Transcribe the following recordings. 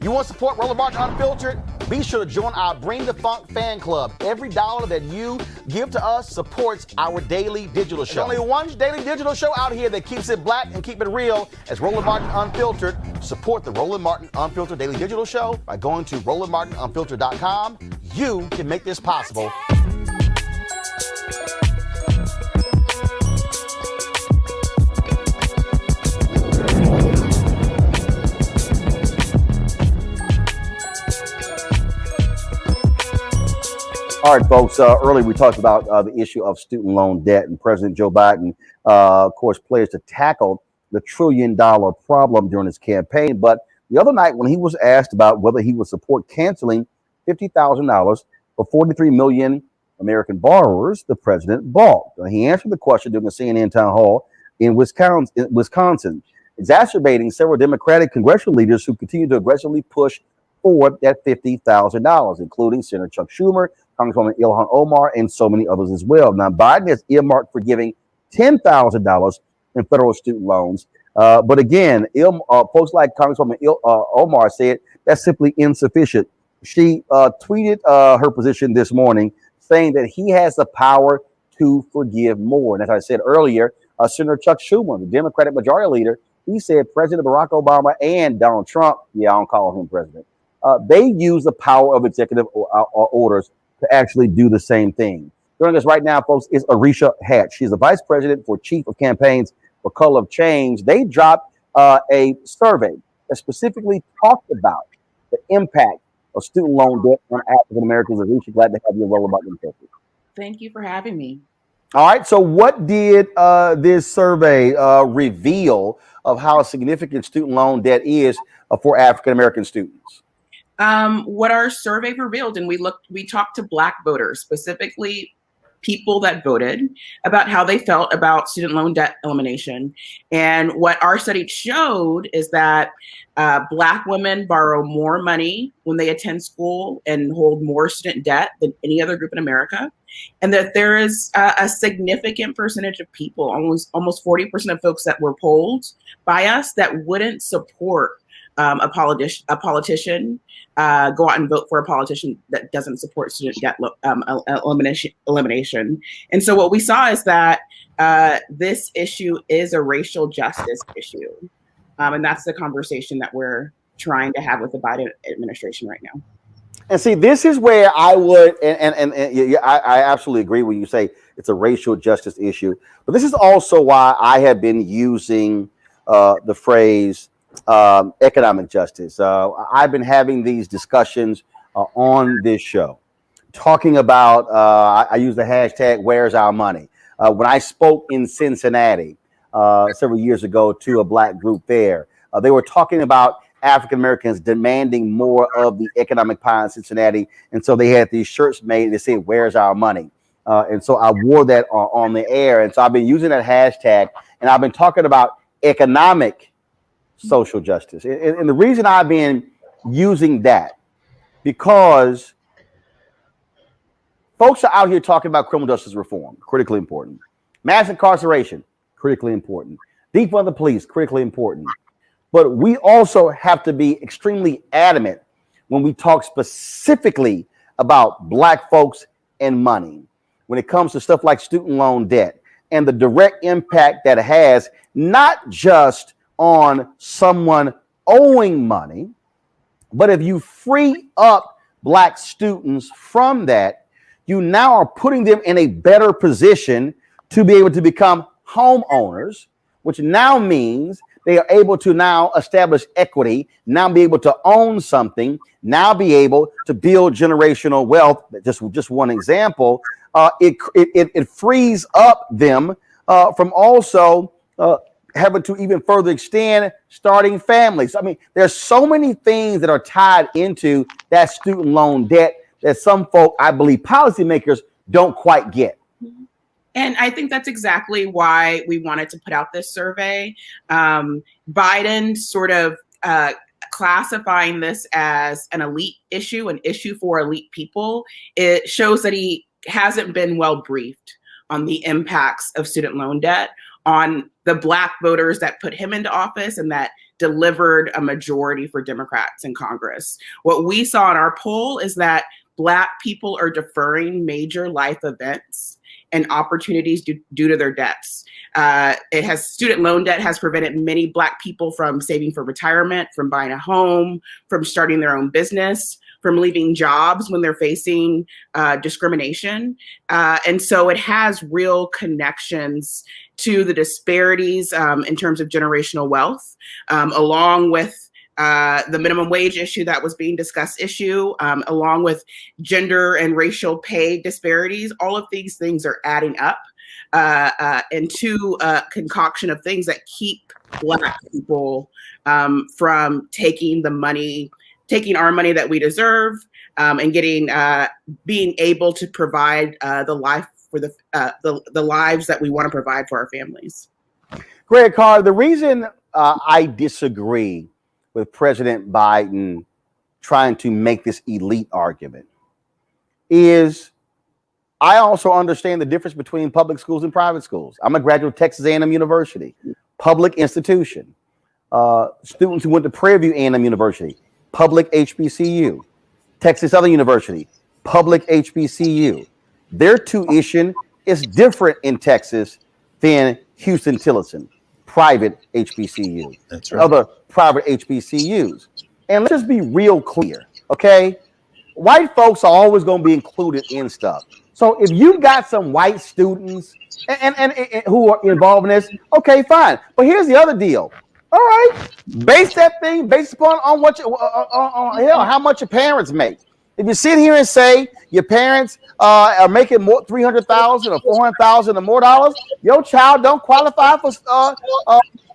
You want to support Roland Martin Unfiltered? Be sure to join our Bring the Funk fan club. Every dollar that you give to us supports our daily digital show. There's only one daily digital show out here that keeps it black and keep it real as Roland Martin Unfiltered. Support the Roland Martin Unfiltered daily digital show by going to RolandMartinUnfiltered.com. You can make this possible. All right, folks, earlier we talked about the issue of student loan debt, and President Joe Biden, of course, pledged to tackle the $1 trillion problem during his campaign. But the other night when he was asked about whether he would support canceling $50,000 for 43 million American borrowers, the president balked. He answered the question during a CNN town hall in Wisconsin, exacerbating several Democratic congressional leaders who continue to aggressively push for that $50,000, including Senator Chuck Schumer, Congresswoman Ilhan Omar, and so many others as well. Now, Biden has earmarked for giving $10,000 in federal student loans. But again, folks like Congresswoman Omar said that's simply insufficient. She tweeted her position this morning, saying that he has the power to forgive more. And as I said earlier, Senator Chuck Schumer, the Democratic Majority Leader, he said President Barack Obama and Donald Trump, I don't call him president, they use the power of executive orders to actually do the same thing. Joining us right now, folks, is Arisha Hatch. She's the Vice President for Chief of Campaigns for Color of Change. They dropped a survey that specifically talked about the impact of student loan debt on African Americans. Arisha, glad to have you roll about them. Thank you for having me. All right. So what did this survey reveal of how significant student loan debt is for African American students? What our survey revealed, and we talked to Black voters, specifically people that voted, about how they felt about student loan debt elimination. And what our study showed is that Black women borrow more money when they attend school and hold more student debt than any other group in America. And that there is a significant percentage of people, almost 40% of folks that were polled by us, that wouldn't support a politician, go out and vote for a politician that doesn't support student debt elimination. And so what we saw is that this issue is a racial justice issue. And that's the conversation that we're trying to have with the Biden administration right now. And see, this is where I would, I absolutely agree when you say it's a racial justice issue. But this is also why I have been using the phrase economic justice. I've been having these discussions on this show, talking about, I use the hashtag, where's our money? When I spoke in Cincinnati several years ago to a Black group there, they were talking about African Americans demanding more of the economic pie in Cincinnati. And so they had these shirts made that said, where's our money? And so I wore that on the air. And so I've been using that hashtag, and I've been talking about economic social justice. And the reason I've been using that, because folks are out here talking about criminal justice reform, critically important. Mass incarceration, critically important. Defund the police, critically important. But we also have to be extremely adamant when we talk specifically about Black folks and money, when it comes to stuff like student loan debt and the direct impact that it has, not just on someone owing money, but if you free up Black students from that, you now are putting them in a better position to be able to become homeowners, which now means they are able to now establish equity, now be able to own something, now be able to build generational wealth. Just one example, it frees up them from also having to even further extend starting families. I mean, there's so many things that are tied into that student loan debt that some folk, I believe, policymakers don't quite get. And I think that's exactly why we wanted to put out this survey. Biden sort of classifying this as an elite issue, an issue for elite people. It shows that he hasn't been well briefed on the impacts of student loan debt on the Black voters that put him into office and that delivered a majority for Democrats in Congress. What we saw in our poll is that Black people are deferring major life events and opportunities due to their debts. Student loan debt has prevented many Black people from saving for retirement, from buying a home, from starting their own business, from leaving jobs when they're facing discrimination. And so it has real connections to the disparities in terms of generational wealth, along with the minimum wage issue that was being discussed along with gender and racial pay disparities. All of these things are adding up into a concoction of things that keep Black people from taking our money that we deserve and being able to provide the lives that we want to provide for our families. Greg Carr, the reason I disagree with President Biden trying to make this elite argument is I also understand the difference between public schools and private schools. I'm a graduate of Texas A&M University, public institution. Students who went to Prairie View A&M University, public HBCU. Texas Southern University, public HBCU. Their tuition is different in Texas than Houston-Tillotson, private HBCU. That's right. Other private HBCUs. And let's just be real clear, okay? White folks are always going to be included in stuff. So if you got some white students and who are involved in this, okay, fine. But here's the other deal. All right, base that thing based upon what how much your parents make. If you sit here and say your parents are making more $300,000 or $400,000 or more dollars, your child don't qualify for student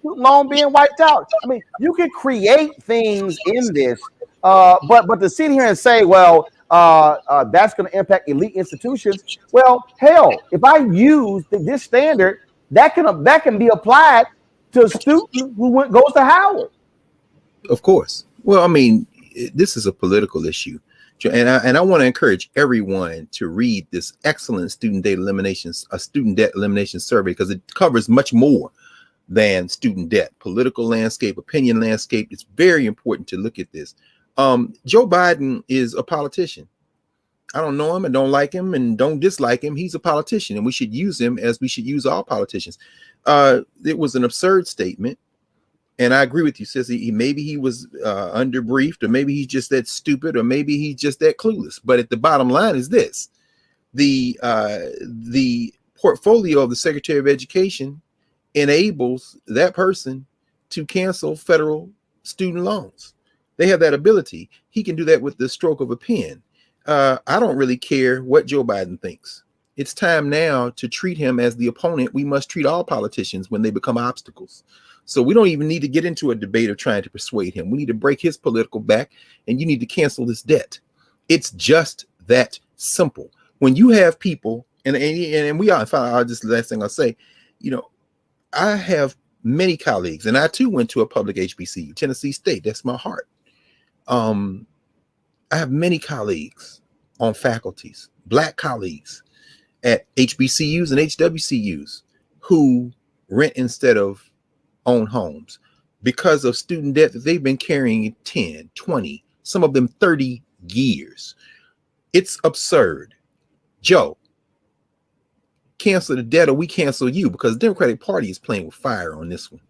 loan being wiped out. I mean, you can create things in this, but to sit here and say, well, that's going to impact elite institutions. Well, hell, if I use this standard, that can be applied to a student who goes to Howard. Of course. Well, I mean, this is a political issue. And I want to encourage everyone to read this excellent student debt elimination survey, because it covers much more than student debt, political landscape, opinion landscape. It's very important to look at this. Joe Biden is a politician. I don't know him and don't like him and don't dislike him. He's a politician, and we should use him as we should use all politicians. It was an absurd statement. And I agree with you, Sissy. Maybe he was underbriefed, or maybe he's just that stupid, or maybe he's just that clueless. But at the bottom line is this: the portfolio of the Secretary of Education enables that person to cancel federal student loans. They have that ability. He can do that with the stroke of a pen. I don't really care what Joe Biden thinks. It's time now to treat him as the opponent we must treat all politicians when they become obstacles. So we don't even need to get into a debate of trying to persuade him. We need to break his political back, and you need to cancel this debt. It's just that simple. When you have people, and we are, just the last thing I'll say, I have many colleagues, and I too went to a public HBCU, Tennessee State. That's my heart. I have many colleagues on faculties, Black colleagues at HBCUs and HWCUs who rent instead of own homes because of student debt that they've been carrying 10, 20, some of them 30 years. It's absurd. Joe, cancel the debt or we cancel you, because the Democratic Party is playing with fire on this one.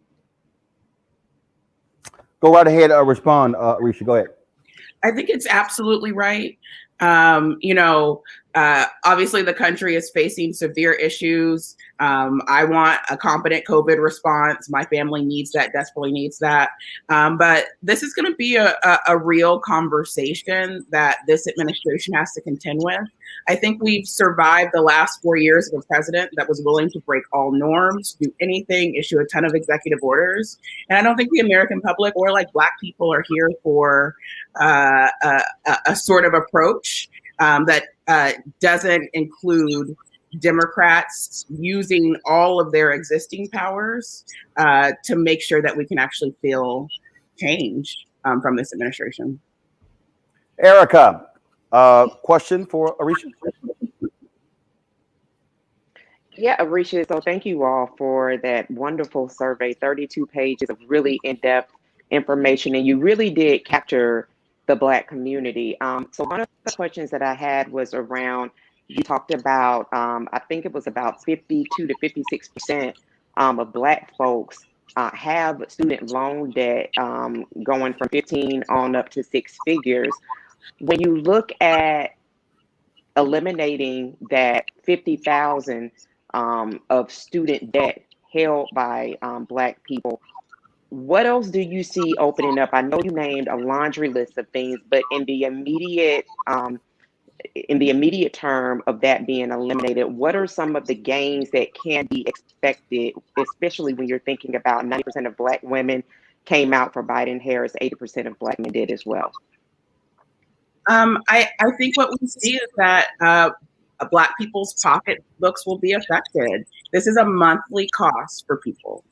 Go right ahead, respond, Arisha, go ahead. I think it's absolutely right. Obviously the country is facing severe issues. I want a competent COVID response. My family needs that, desperately needs that. But this is going to be a real conversation that this administration has to contend with. I think we've survived the last 4 years of a president that was willing to break all norms, do anything, issue a ton of executive orders. And I don't think the American public or Black people are here for a sort of approach that doesn't include Democrats using all of their existing powers to make sure that we can actually feel change from this administration. Erica, question for Arisha? Yeah, Arisha, so thank you all for that wonderful survey, 32 pages of really in-depth information, and you really did capture the Black community. So one of the questions that I had was around, you talked about, I think it was about 52 to 56% of Black folks have student loan debt going from 15 on up to six figures. When you look at eliminating that 50,000 of student debt held by Black people, what else do you see opening up? I know you named a laundry list of things, but in the immediate term of that being eliminated, what are some of the gains that can be expected, especially when you're thinking about 90% of Black women came out for Biden-Harris, 80% of Black men did as well? I think what we see is that Black people's pocketbooks will be affected. This is a monthly cost for people.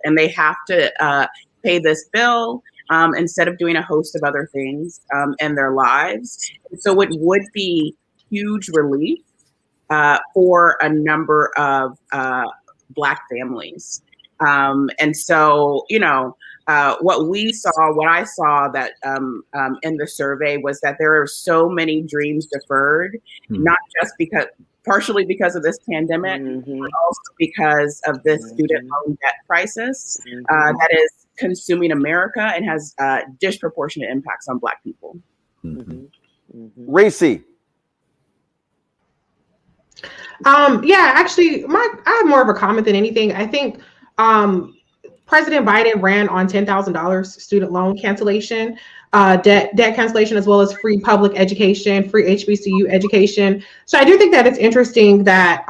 And they have to pay this bill instead of doing a host of other things in their lives. So it would be huge relief for a number of Black families. And so, what I saw that in the survey was that there are so many dreams deferred, not just partially because of this pandemic, but also because of this student loan debt crisis that is consuming America and has disproportionate impacts on Black people. Reese. Actually, I have more of a comment than anything. I think President Biden ran on $10,000 student loan cancellation, debt cancellation, as well as free public education, free HBCU education. So I do think that it's interesting that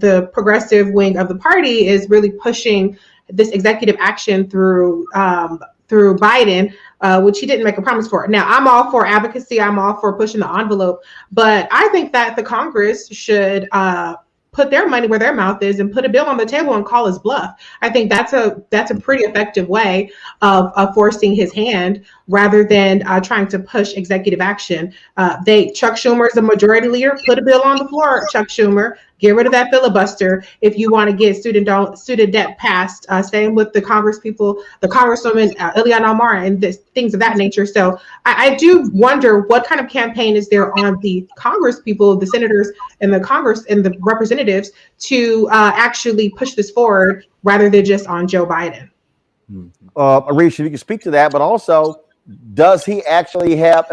the progressive wing of the party is really pushing this executive action through Biden, which he didn't make a promise for. Now, I'm all for advocacy. I'm all for pushing the envelope. But I think that the Congress should put their money where their mouth is and put a bill on the table and call his bluff. I think that's a pretty effective way of forcing his hand rather than trying to push executive action. Chuck Schumer is the majority leader. Put a bill on the floor, Chuck Schumer. Get rid of that filibuster if you want to get student debt passed. Same with the Congresswoman Ilhan Omar and things of that nature. So I do wonder what kind of campaign is there on the Congress people, the senators and the Congress and the representatives to actually push this forward rather than just on Joe Biden. Arisha, if you can speak to that, but also, does he actually have,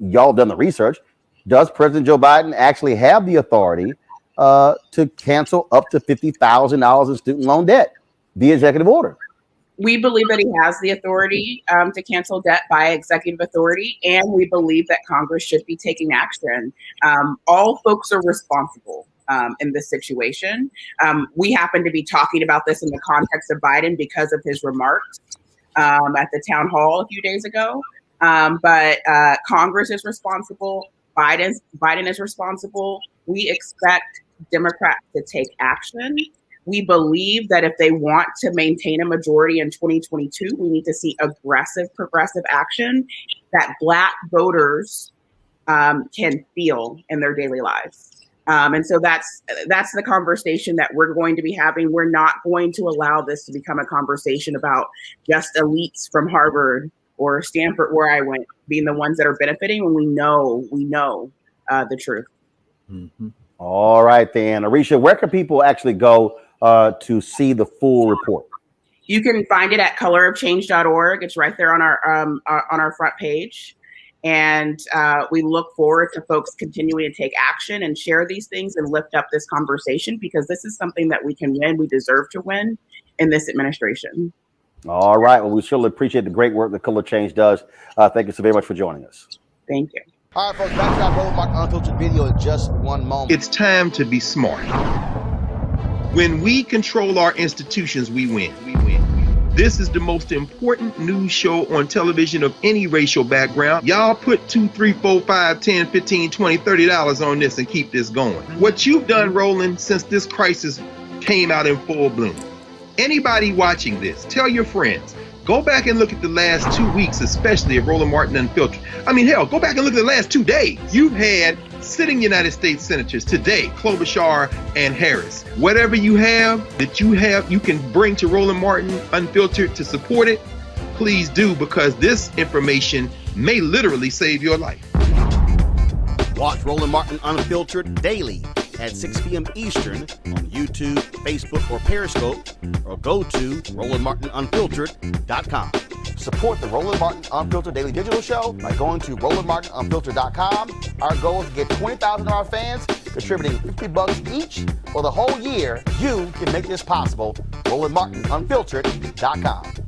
y'all done the research, does President Joe Biden actually have the authority to cancel up to $50,000 in student loan debt via executive order? We believe that he has the authority to cancel debt by executive authority, and we believe that Congress should be taking action. All folks are responsible in this situation. We happen to be talking about this in the context of Biden because of his remarks at the town hall a few days ago. But Congress is responsible. Biden is responsible. We expect Democrats to take action. We believe that if they want to maintain a majority in 2022, we need to see aggressive, progressive action that Black voters can feel in their daily lives. And so that's the conversation that we're going to be having. We're not going to allow this to become a conversation about just elites from Harvard or Stanford, where I went, being the ones that are benefiting when we know the truth. All right, then. Arisha, where can people actually go to see the full report? You can find it at colorofchange.org. It's right there on our front page. And we look forward to folks continuing to take action and share these things and lift up this conversation, because this is something that we can win. We deserve to win in this administration. All right. Well, we surely appreciate the great work that Color Change does. Thank you so very much for joining us. Thank you. All right, folks, back to that Roland Martin Unfiltered video in just one moment. It's time to be smart. When we control our institutions, we win. This is the most important news show on television of any racial background. Y'all put $2, $3, $4, $5, $10, $15, $20, $30 on this and keep this going. What you've done, Roland, since this crisis came out in full bloom. Anybody watching this, tell your friends, Go back and look at the last 2 weeks, especially of Roland Martin Unfiltered. I mean, hell, go back and look at the last 2 days. You've had sitting United States senators today, Klobuchar and Harris. Whatever you have that you can bring to Roland Martin Unfiltered to support it, please do, because this information may literally save your life. Watch Roland Martin Unfiltered daily at 6 p.m. Eastern on YouTube, Facebook, or Periscope, or go to RolandMartinUnfiltered.com. Support the Roland Martin Unfiltered Daily Digital Show by going to RolandMartinUnfiltered.com. Our goal is to get 20,000 of our fans contributing $50 each for the whole year. You can make this possible. RolandMartinUnfiltered.com.